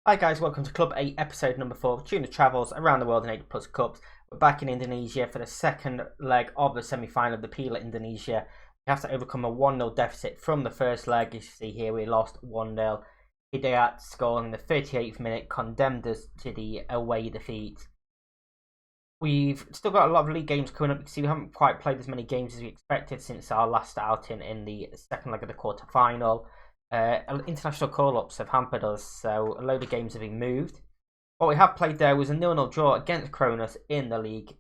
Hi guys, welcome to Club 8, episode number 4 of Tuna Travels around the world in 8 plus cups. We're back in Indonesia for the second leg of the semi-final of the Pila Indonesia. We have to overcome a 1-0 deficit from the first leg. As you see here, we lost 1-0. Hidayat scored in the 38th minute, condemned us to the away defeat. We've still got a lot of league games coming up. You can see we haven't quite played as many games as we expected since our last outing in the second leg of the quarter-final. International call-ups have hampered us, so a load of games have been moved. What we have played there was a 0-0 draw against Kronos in the league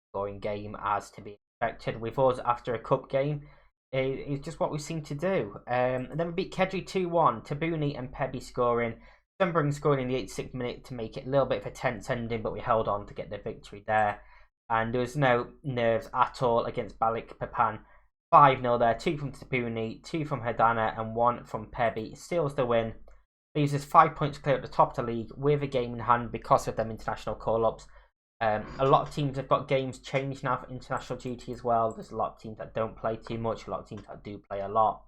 scoring game, as to be expected with us after a cup game. It's just what we seem to do. And then we beat Kedri 2-1, Tabuni and Pebi scoring. Sunbring scoring in the 86th minute to make it a little bit of a tense ending, but we held on to get the victory there. And there was no nerves at all against Balik Papan. 5-0 there, 2 from Tabuni, 2 from Hedana and 1 from Pebi. Seals the win. Leaves us 5 points clear at the top of the league with a game in hand because of them international call-ups. A lot of teams have got games changed now for international duty as well. There's a lot of teams that don't play too much, a lot of teams that do play a lot.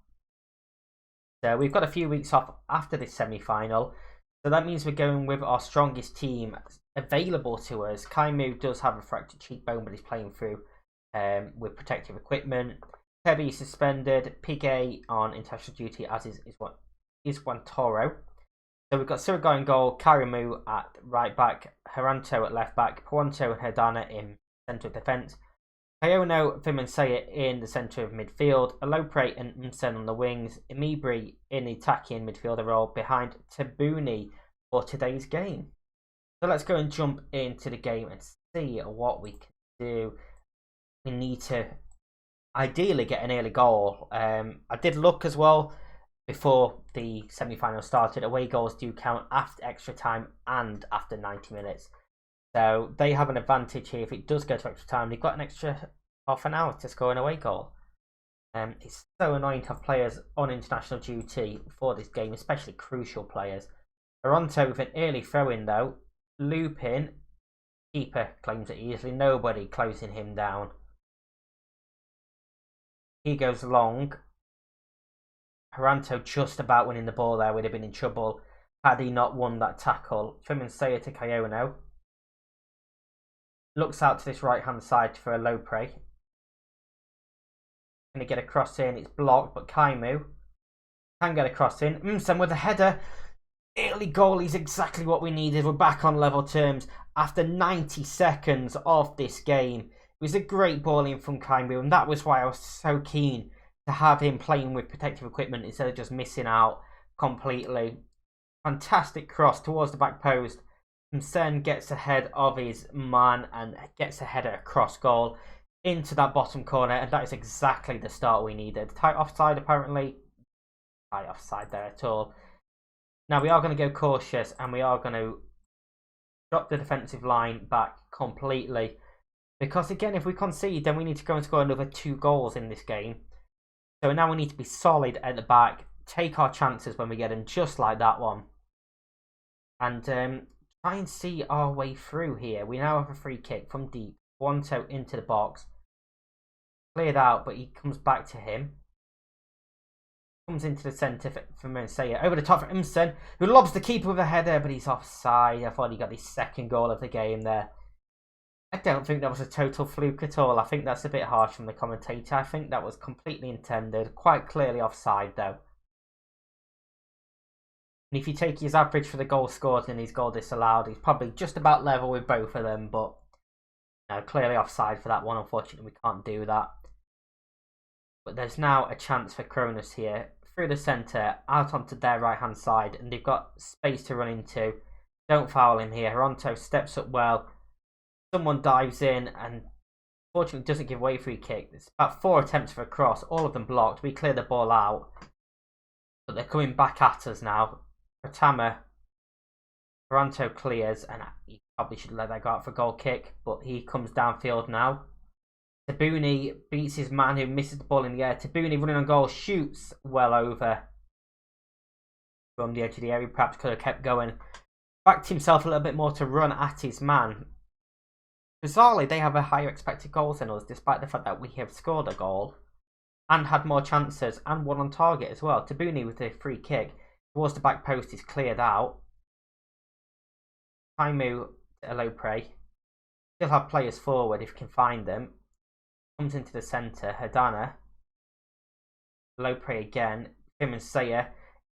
So we've got a few weeks off after this semi-final. So that means we're going with our strongest team available to us. Kaimu does have a fractured cheekbone, but he's playing through with protective equipment. Pebi suspended, Piqué on international duty, as is Wantoro. So we've got Surigai in goal, Karimu at right back, Haranto at left back, Puanto and Hedana in centre of defence, Kayono, Vimansaya in the centre of midfield, Alopre and Msen on the wings, Imibri in the attacking midfielder role behind Tabuni for today's game. So let's go and jump into the game and see what we can do. We need to ideally get an early goal. I did look as well before the semi-final started. Away goals do count after extra time and after 90 minutes. So they have an advantage here. If it does go to extra time, they've got an extra half an hour to score an away goal. It's so annoying to have players on international duty for this game, especially crucial players. Toronto with an early throw-in though. Lupin, keeper claims it easily. Nobody closing him down. He goes long. Haranto just about winning the ball there. Would have been in trouble had he not won that tackle. Fimansaya to Kayono. Looks out to this right hand side for a low prey. Going to get a cross in. It's blocked, but Kaimu can get a cross in. Msen with a header. Early goal is exactly what we needed. We're back on level terms after 90 seconds of this game. It was a great ball in from Kaimu, and that was why I was so keen to have him playing with protective equipment instead of just missing out completely. Fantastic cross towards the back post. Msen gets ahead of his man and gets a header across goal into that bottom corner, and that is exactly the start we needed. Tight offside apparently. Tight offside there at all. Now we are going to go cautious and we are going to drop the defensive line back completely. Because again, if we concede, then we need to go and score another 2 goals in this game. So now we need to be solid at the back, take our chances when we get them, just like that one. And try and see our way through here. We now have a free kick from deep. Wanto into the box. Cleared out, but he comes back to him. Comes into the centre for Mensaya. Over the top for Imsen, who lobs the keeper with a header, but he's offside. I thought he got his second goal of the game there. I don't think that was a total fluke at all. I think that's a bit harsh from the commentator. I think that was completely intended. Quite clearly offside though. And if you take his average for the goal scored and his goal disallowed, he's probably just about level with both of them. But no, clearly offside for that one. Unfortunately, we can't do that. But there's now a chance for Kronos here. Through the centre, out onto their right hand side. And they've got space to run into. Don't foul him here. Haranto steps up well. Someone dives in and fortunately doesn't give away free kick. It's about 4 attempts for a cross, all of them blocked. We clear the ball out, but they're coming back at us now. Pratama, Toronto clears, and he probably should let that go out for a goal kick, but he comes downfield now. Tabuni beats his man who misses the ball in the air. Tabuni running on goal, shoots well over from the edge of the area. Perhaps could have kept going. Backed himself a little bit more to run at his man. Bizarrely, they have a higher expected goals than us, despite the fact that we have scored a goal and had more chances and one on target as well. Tabuni with a free kick towards the back post is cleared out. Taimu to Alopre. Still have players forward if you can find them. Comes into the centre. Herdana. Alopre again. Him and Sayer.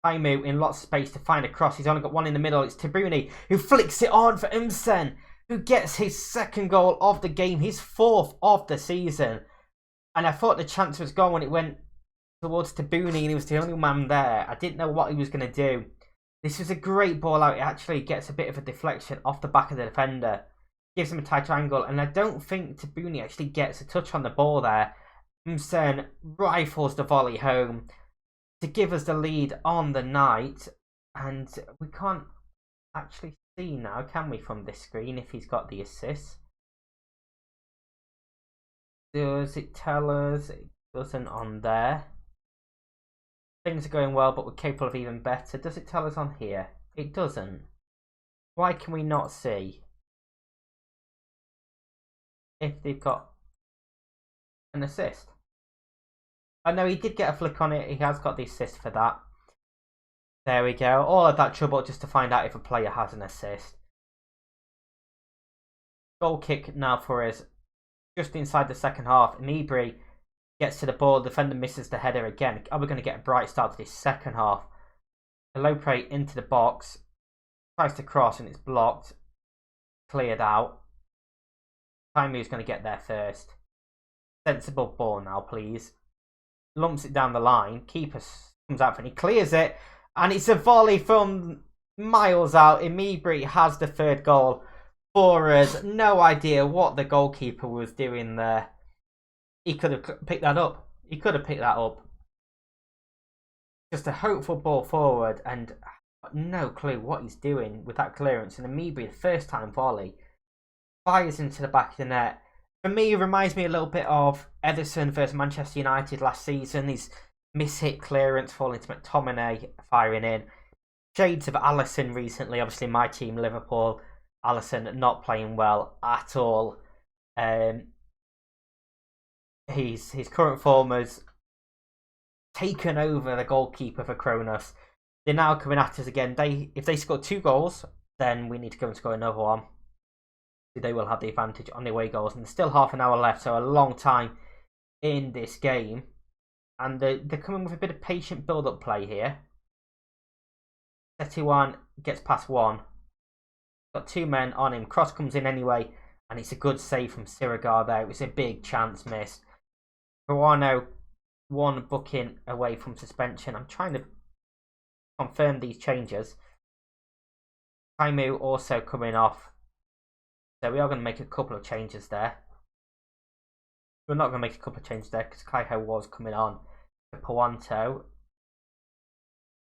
Taimu in lots of space to find a cross. He's only got one in the middle. It's Tabuni who flicks it on for Umsen, who gets his second goal of the game, his fourth of the season. And I thought the chance was gone when it went towards Tabuni and he was the only man there. I didn't know what he was going to do. This was a great ball out. It actually gets a bit of a deflection off the back of the defender. Gives him a tight triangle. And I don't think Tabuni actually gets a touch on the ball there. Umsen rifles the volley home to give us the lead on the night. And we can't actually see now, can we, from this screen, if he's got the assist? Does it tell us? It doesn't on there. Things are going well, but we're capable of even better. Does it tell us on here? It doesn't. Why can we not see if they've got an assist? I know he did get a flick on it. He has got the assist for that. There we go. All of that trouble just to find out if a player has an assist. Goal kick now for us. Just inside the second half. Inibri gets to the ball. The defender misses the header again. Are we going to get a bright start to this second half? Alopre into the box. Tries to cross and it's blocked. Cleared out. Taimu's going to get there first. Sensible ball now, please. Lumps it down the line. Keeper comes out and he clears it. And it's a volley from miles out. Imibri has the third goal for us. No idea what the goalkeeper was doing there. He could have picked that up. He could have picked that up. Just a hopeful ball forward and no clue what he's doing with that clearance. And Imibri, the first time volley, fires into the back of the net. For me, it reminds me a little bit of Ederson versus Manchester United last season. His mishit clearance falling to McTominay, firing in. Shades of Alisson recently. Obviously, my team, Liverpool. Alisson not playing well at all. His current form has taken over the goalkeeper for Kronos. They're now coming at us again. If they score 2 goals, then we need to go and score another one. They will have the advantage on the away goals. And there's still half an hour left, so a long time in this game. And they're coming with a bit of patient build-up play here. 31 gets past 1. Got 2 men on him. Cross comes in anyway. And it's a good save from Sirigar there. It was a big chance missed. Peruano, 1 booking away from suspension. I'm trying to confirm these changes. Taimu also coming off. So we are going to make a couple of changes there. We're not going to make a couple of changes there because Kaiho was coming on to Puanto.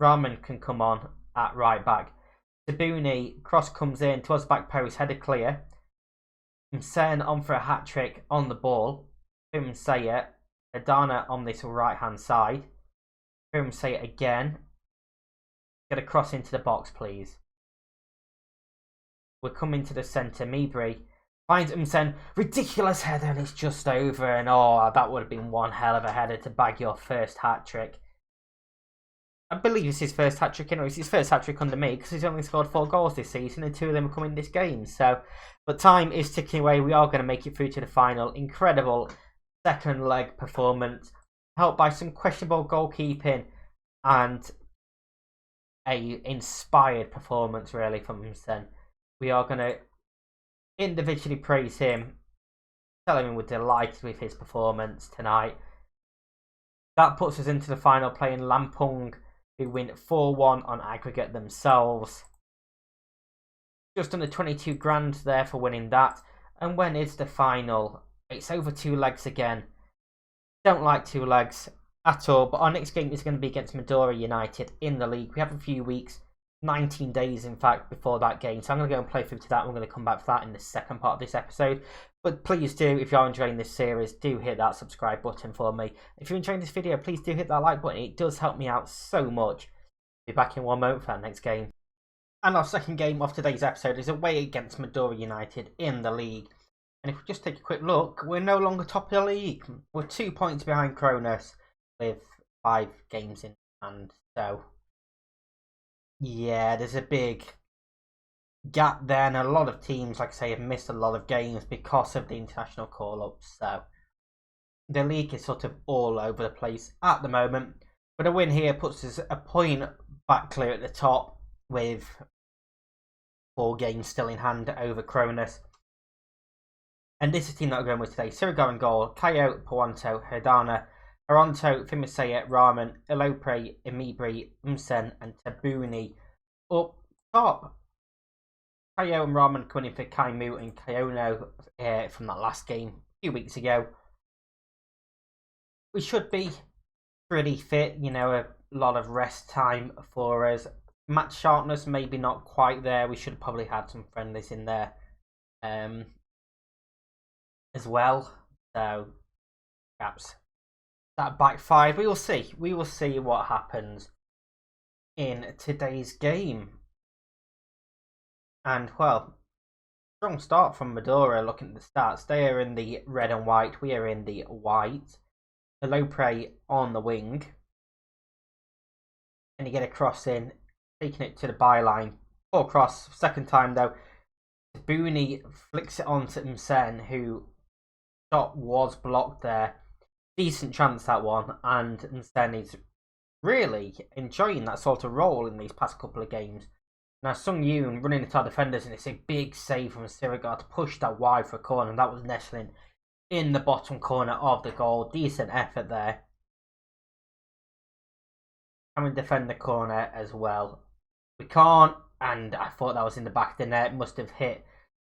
Rahman can come on at right back. Tabuni, cross comes in towards the back post, header clear. Msen on for a hat trick on the ball. Sayer, Adana on this right hand side. Sayer again. Get a cross into the box, please. We're coming to the centre. Mibri finds Umsen. Ridiculous header and it's just over. And oh, that would have been one hell of a header to bag your first hat trick. I believe it's his first hat trick. It's his first hat trick under me because he's only scored 4 goals this season and 2 of them are coming this game. So, but time is ticking away. We are going to make it through to the final. Incredible second leg performance, helped by some questionable goalkeeping and a inspired performance really from Umsen. We are going to individually praise him, tell him we're delighted with his performance tonight. That puts us into the final, playing Lampung, who win 4-1 on aggregate themselves. Just under 22 grand there for winning that. And when is the final? It's over 2 legs again. Don't like 2 legs at all, but our next game is going to be against Madura United in the league. We have a few weeks, 19 days in fact, before that game. So I'm going to go and play through to that. We're going to come back to that in the second part of this episode. But please do, if you're enjoying this series, do hit that subscribe button for me. If you're enjoying this video, please do hit that like button. It does help me out so much. Be back in one moment for that next game. And our second game of today's episode is away against Madura United in the league. And if we just take a quick look, we're no longer top of the league. We're 2 points behind Kronos with 5 games in hand. So, yeah, there's a big gap there, and a lot of teams, like I say, have missed a lot of games because of the international call-ups. So the league is sort of all over the place at the moment. But a win here puts us a point back clear at the top with 4 games still in hand over Cronus. And this is the team that we're going with today. Sirigar in goal, Kayo, Pawanto, Herdana, Aronto, Fimiseye, Raman, Ilopre, Imibri, Umsen, and Tabuni up top. Kayo and Raman coming in for Kaimu and Kayono from that last game a few weeks ago. We should be pretty fit, a lot of rest time for us. Match sharpness maybe not quite there. We should have probably had some friendlies in there as well. So perhaps that back 5. We will see. We will see what happens in today's game. And well, strong start from Medora looking at the stats. They are in the red and white. We are in the white. The low prey on the wing. And you get a cross in, taking it to the byline. Poor cross. Second time though. Booney flicks it on to Msen, who shot was blocked there. Decent chance that one, and Msen is really enjoying that sort of role in these past couple of games. Now Sung Yoon running into our defenders, and it's a big save from Sirigar to push that wide for a corner, and that was nestling in the bottom corner of the goal. Decent effort there. Can we defend the corner as well? We can't, and I thought that was in the back of the net. Must have hit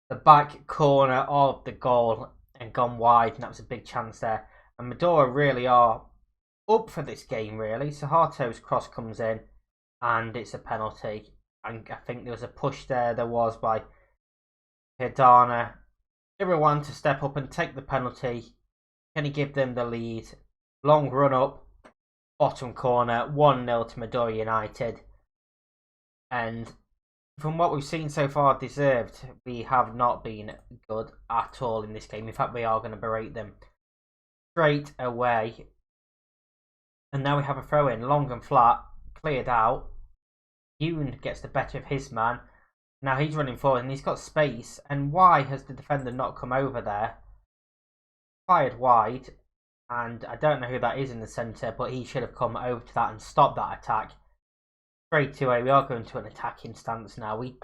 the back corner of the goal and gone wide, and that was a big chance there. And Medora really are up for this game, really. Suharto's cross comes in, and it's a penalty. And I think there was a push there. There was by Herdana. Everyone to step up and take the penalty. Can he give them the lead? Long run up, bottom corner, 1-0 to Medora United. And from what we've seen so far, deserved. We have not been good at all in this game. In fact, we are going to berate them straight away. And now we have a throw in, long and flat, cleared out. Yoon gets the better of his man. Now he's running forward and he's got space. And why has the defender not come over there? Fired wide. And I don't know who that is in the centre, but he should have come over to that and stopped that attack. Straight away, we are going to an attacking stance now. We've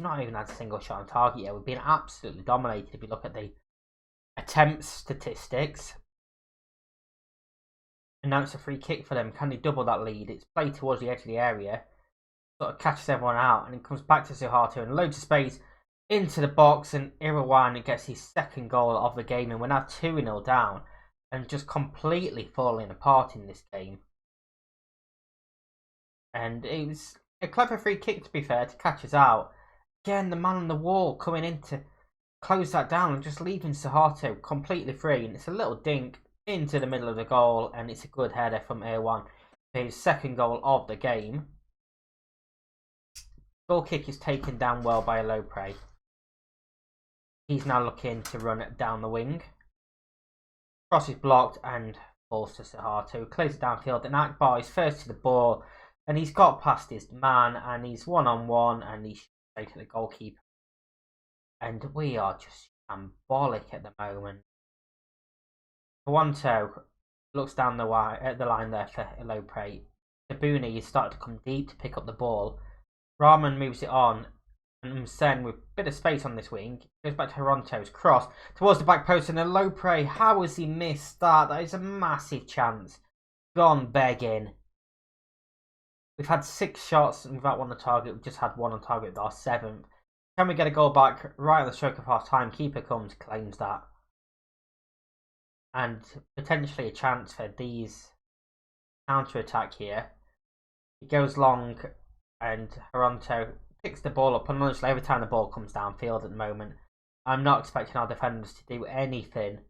not even had a single shot on target yet. We've been absolutely dominated if you look at the attempt statistics. And now it's a free kick for them. Can they double that lead? It's played towards the edge of the area. Sort of catches everyone out, and it comes back to Suharto and loads of space into the box, and Irawan gets his second goal of the game, and we're now 2-0 down and just completely falling apart in this game. And it was a clever free kick, to be fair, to catch us out. Again, the man on the wall coming in to close that down and just leaving Suharto completely free, and it's a little dink into the middle of the goal, and it's a good header from Irawan for his second goal of the game. Goal kick is taken down well by a low prey. He's now looking to run it down the wing. Cross is blocked and falls to Suharto. Clears it downfield, and Akbar is first to the ball, and he's got past his man, and he's one-on-one, and he's straight at the goalkeeper. And we are just shambolic at the moment. Pawanto looks down the line there for a low prey. Tabuni is starting to come deep to pick up the ball. Rahman moves it on, and Sen with a bit of space on this wing goes back to Toronto's cross towards the back post, and a low prey. How has he missed that? That is a massive chance. Gone begging. We've had 6 shots and without one on target. We've just had one on target with our 7th. Can we get a goal back right on the stroke of half time? Keeper comes, claims that. And potentially a chance for these counter attack here. It goes long, and Toronto picks the ball up. And honestly, every time the ball comes downfield at the moment, I'm not expecting our defenders to do anything.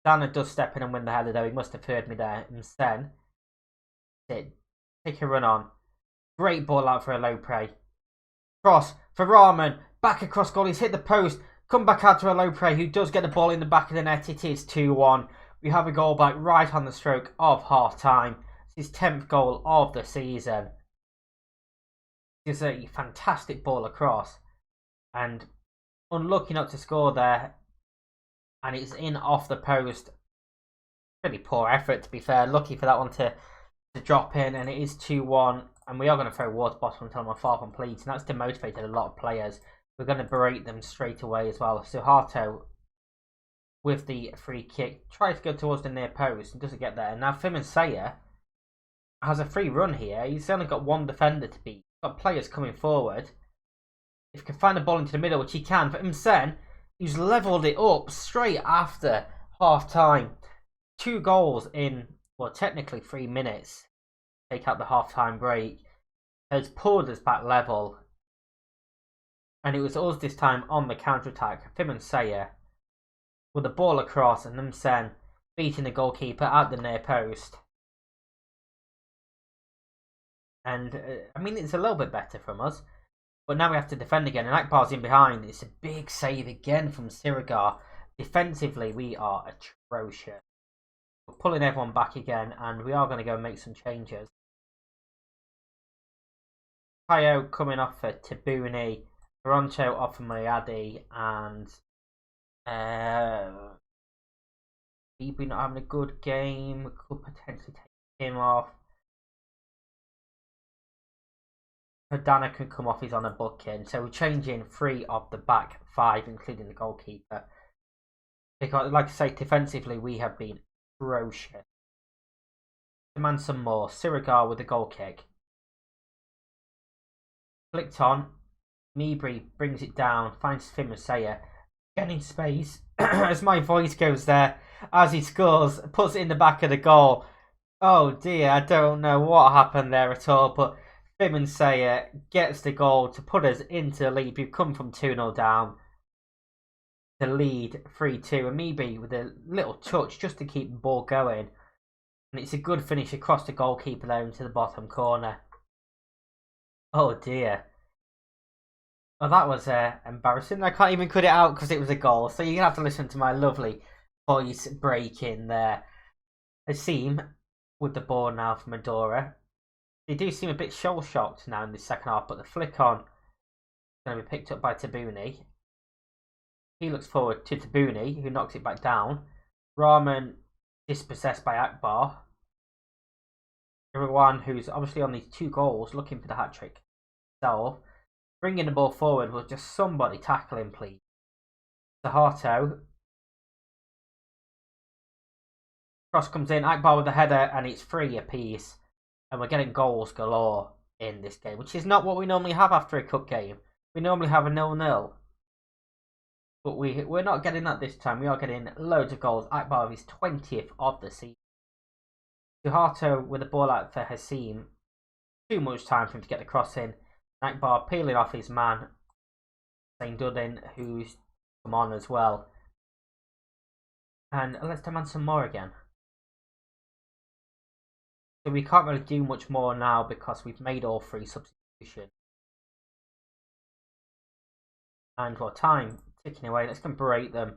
Dana does step in and win the header, though. He must have heard me there. And Sen, take a run on. Great ball out for a low prey. Cross for Rahman. Back across goal. He's hit the post. Come back out to a low prey who does get the ball in the back of the net. It is 2-1. We have a goal back right on the stroke of half time. It's his 10th goal of the season. It's a fantastic ball across, and unlucky not to score there, and it's in off the post. Pretty poor effort, to be fair. Lucky for that one to drop in, and it is 2-1. And we are going to throw water bottle until my far completes, and that's demotivated a lot of players. We're going to berate them straight away as well. Suharto with the free kick tries to go towards the near post and doesn't get there. And now Fimansaya has a free run here. He's only got one defender to beat. Got players coming forward. If he can find the ball into the middle, which he can, for Imsen, who's levelled it up straight after half time. 2 goals in, well, technically 3 minutes. Take out the half-time break. Has pulled us back level. And it was us this time on the counter-attack. Fimansaya with the ball across, and Imsen beating the goalkeeper at the near post. And, I mean, it's a little bit better from us. But now we have to defend again, and Akbar's in behind. It's a big save again from Sirigar. Defensively, we are atrocious. We're pulling everyone back again, and we are going to go and make some changes. Kayo coming off for Tabuni, Toronto off for Mayadi, and Bibi not having a good game. We could potentially take him off. Hodana can come off, he's on a booking. So we're changing 3 of the back 5, including the goalkeeper. Because, like I say, defensively we have been atrocious. Demand some more. Sirigar with the goal kick. Flicked on. Mibri brings it down, finds Fimansaya. Getting space as my voice goes there. As he scores, puts it in the back of the goal. Oh dear, I don't know what happened there at all, but Fimansaya gets the goal to put us into the lead. We've come from 2-0 down to lead 3-2. And maybe with a little touch just to keep the ball going. And it's a good finish across the goalkeeper there into the bottom corner. Oh dear. Well, that was embarrassing. I can't even cut it out because it was a goal. So you're going to have to listen to my lovely voice break in there. Hasim with the ball now from Medora. They do seem a bit shell-shocked now in the second half, but the flick on is going to be picked up by Tabuni. He looks forward to Tabuni, who knocks it back down. Rahman dispossessed by Akbar. Everyone who's obviously on these 2 goals looking for the hat-trick himself. Bringing the ball forward, will just somebody tackle him, please. Sahato. Cross comes in, Akbar with the header, and it's 3 apiece. And we're getting goals galore in this game, which is not what we normally have after a cup game. We normally have a 0-0. But we're not getting that this time. We are getting loads of goals. Akbar with his 20th of the season. Suharto with the ball out for Hasim. Too much time for him to get the cross in. Akbar peeling off his man. Saint Duddin, who's come on as well. And let's demand some more again. So we can't really do much more now because we've made all 3 substitutions. And well, time ticking away. Let's go and berate them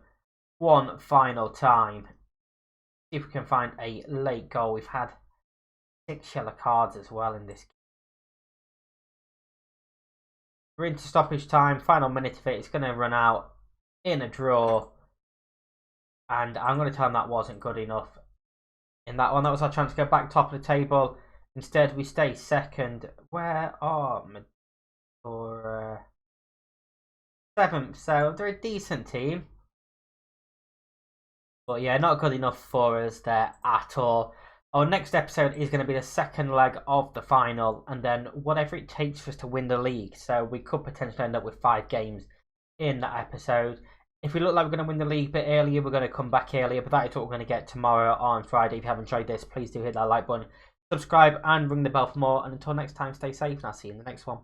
one final time. See if we can find a late goal. We've had 6 yellow cards as well in this game. We're into stoppage time. Final minute of it. It's going to run out in a draw. And I'm going to tell them that wasn't good enough. In that one, that was our chance to go back top of the table. Instead, we stay second. Where are Medora? 7th, so they're a decent team. But yeah, not good enough for us there at all. Our next episode is going to be the second leg of the final, and then whatever it takes for us to win the league. So we could potentially end up with 5 games in that episode. If we look like we're going to win the league a bit earlier, we're going to come back earlier. But that is what we're going to get tomorrow on Friday. If you haven't enjoyed this, please do hit that like button, subscribe, and ring the bell for more. And until next time, stay safe, and I'll see you in the next one.